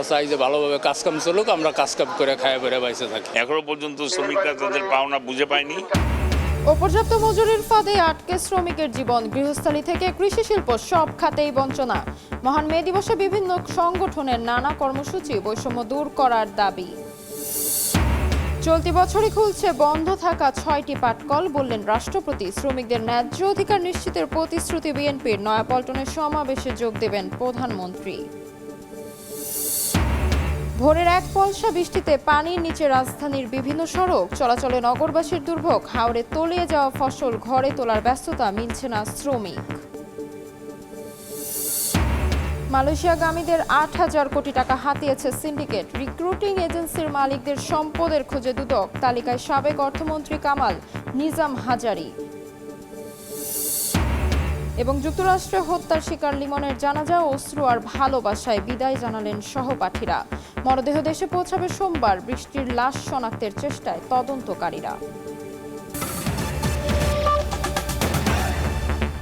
আমরা চাই যে ভালোভাবে কাজকাম চলুক, আমরা কাজকাম করে খায় বেড়ে বাইসে থাকি। এখনো পর্যন্ত শ্রমিকরা তাদের পাওনা বুঝে পায়নি। অপর্যাপ্ত মজুরির ফাঁদে আটকে শ্রমিকের জীবন, গৃহস্থালী থেকে কৃষি শিল্প সব খাতেই বঞ্চনা। মহান মে দিবসে বিভিন্ন সংগঠনের নানা কর্মসূচি, বৈষম্য দূর করার দাবি। চলতি বছরই খুলছে বন্ধ থাকা 6টি পাটকল, বললেন রাষ্ট্রপতি। শ্রমিকদের ন্যায্য অধিকার নিশ্চিতের প্রতিশ্রুতি বিএনপির। নয়াপল্টনের সমাবেশে যোগ দেবেন প্রধানমন্ত্রী। ভোরের এক পলসা বৃষ্টিতে পানির নিচে রাজধানীর বিভিন্ন সড়ক চলাচলে নগরবাসীর দুর্ভোগ। হাওরে তলিয়ে যাওয়া ফসল ঘরে তোলার ব্যস্ততা, মিলছে না শ্রমিক। মালয়েশিয়াগামীদের 8,000 কোটি টাকা হাতিয়েছে সিন্ডিকেট। রিক্রুটিং এজেন্সির মালিকদের সম্পদের খোঁজে দুদক। তালিকায় সাবেক অর্থমন্ত্রী কামাল, নিজাম হাজারি। এবং যুক্তরাষ্ট্রে হত্যার শিকার লিমনের জানাজা, অশ্রু আর ভালোবাসায় বিদায় জানালেন সহপাঠীরা। মরদেহ দেশে পৌঁছাবে সোমবার। বৃষ্টির লাশ শনাক্তের চেষ্টায় তদন্তকারীরা।